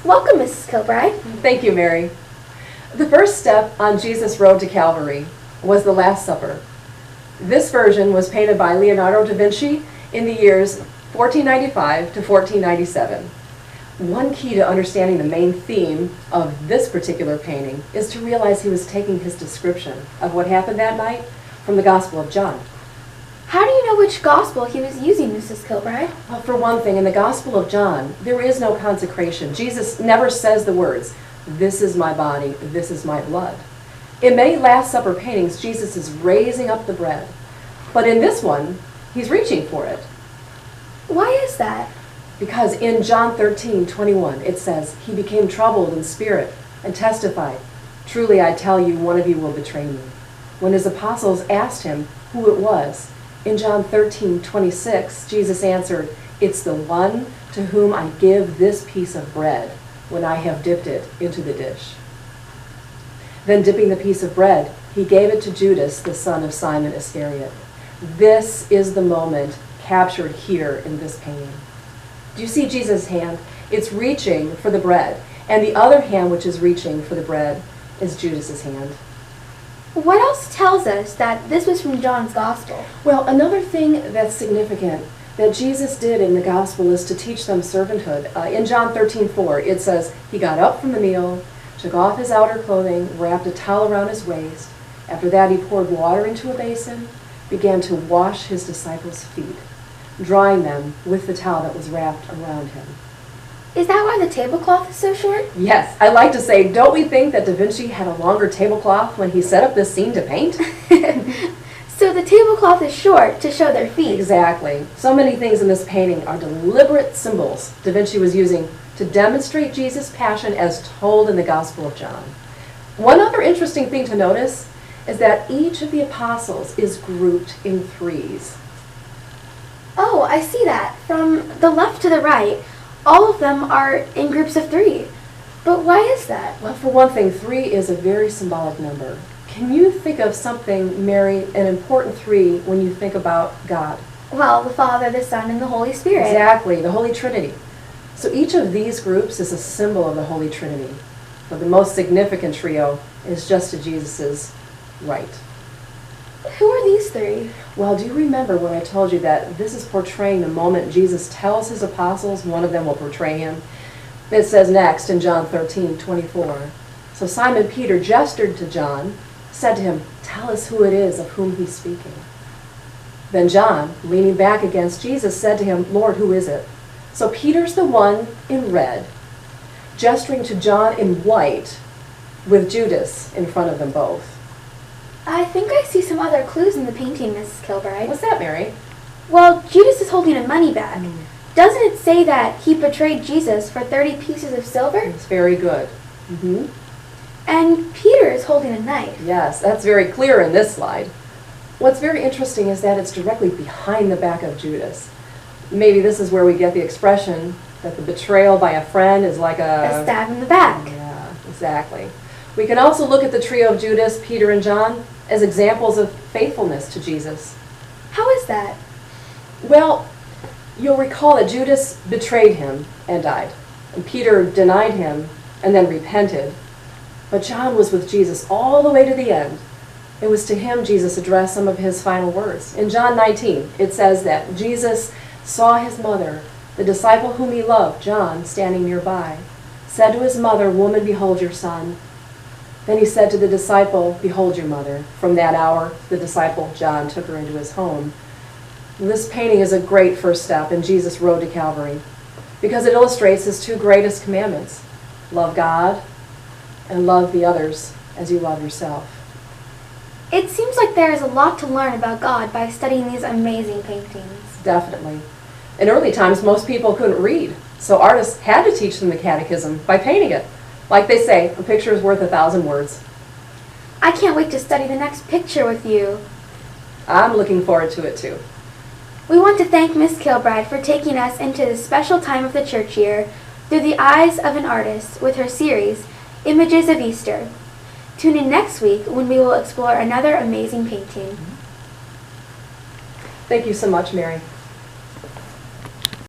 Welcome, Mrs. Kilbride. Thank you, Mary. The first step on Jesus' road to Calvary was the Last Supper. This version was painted by Leonardo da Vinci in the years 1495 to 1497. One key to understanding the main theme of this particular painting is to realize he was taking his description of what happened that night from the Gospel of John. How do you know which gospel he was using, Mrs. Kilbride? Well, for one thing, in the Gospel of John, there is no consecration. Jesus never says the words, "This is my body, this is my blood." In many Last Supper paintings, Jesus is raising up the bread. But in this one, he's reaching for it. Why is that? Because in John 13:21, it says, "He became troubled in spirit and testified, 'Truly I tell you, one of you will betray me.' When his apostles asked him who it was, in John 13:26, Jesus answered, 'It's the one to whom I give this piece of bread when I have dipped it into the dish.' Then dipping the piece of bread, he gave it to Judas, the son of Simon Iscariot. This is the moment captured here in this painting. Do you see Jesus' hand? It's reaching for the bread, and the other hand which is reaching for the bread is Judas's hand. What else tells us that this was from John's gospel? Well, another thing that's significant that Jesus did in the gospel is to teach them servanthood. In John 13:4, it says, "He got up from the meal, took off his outer clothing, wrapped a towel around his waist. After that, he poured water into a basin, began to wash his disciples' feet, drying them with the towel that was wrapped around him." Is that why the tablecloth is so short? Yes, I like to say, don't we think that Da Vinci had a longer tablecloth when he set up this scene to paint? So the tablecloth is short to show their feet. Exactly. So many things in this painting are deliberate symbols Da Vinci was using to demonstrate Jesus' passion as told in the Gospel of John. One other interesting thing to notice is that each of the apostles is grouped in threes. Oh, I see that. From the left to the right, all of them are in groups of 3. But why is that? Well, for one thing, 3 is a very symbolic number. Can you think of something, Mary, an important 3 when you think about God? Well, the Father, the Son, and the Holy Spirit. Exactly, the Holy Trinity. So each of these groups is a symbol of the Holy Trinity. But the most significant trio is just to Jesus' right. Who are these 3? Well, do you remember when I told you that this is portraying the moment Jesus tells his apostles one of them will betray him? It says next in John 13:24. So Simon Peter gestured to John, said to him, "Tell us who it is of whom he's speaking." Then John, leaning back against Jesus, said to him, "Lord, who is it?" So Peter's the one in red, gesturing to John in white, with Judas in front of them both. I think I see some other clues in the painting, Mrs. Kilbride. What's that, Mary? Well, Judas is holding a money bag. Doesn't it say that he betrayed Jesus for 30 pieces of silver? It's very good. Mm-hmm. And Peter is holding a knife. Yes, that's very clear in this slide. What's very interesting is that it's directly behind the back of Judas. Maybe this is where we get the expression that the betrayal by a friend is like A stab in the back. Yeah, exactly. We can also look at the trio of Judas, Peter, and John as examples of faithfulness to Jesus. How is that? Well, you'll recall that Judas betrayed him and died, and Peter denied him and then repented. But John was with Jesus all the way to the end. It was to him Jesus addressed some of his final words. In John 19, it says that Jesus saw his mother, the disciple whom he loved, John, standing nearby, said to his mother, "Woman, behold your son." Then he said to the disciple, "Behold your mother." From that hour, the disciple, John, took her into his home. This painting is a great first step in Jesus' road to Calvary because it illustrates his 2 greatest commandments: love God and love the others as you love yourself. It seems like there is a lot to learn about God by studying these amazing paintings. Definitely. In early times, most people couldn't read, so artists had to teach them the catechism by painting it. Like they say, a picture is worth 1,000 words. I can't wait to study the next picture with you. I'm looking forward to it too. We want to thank Miss Kilbride for taking us into this special time of the church year through the eyes of an artist with her series, Images of Easter. Tune in next week when we will explore another amazing painting. Thank you so much, Mary.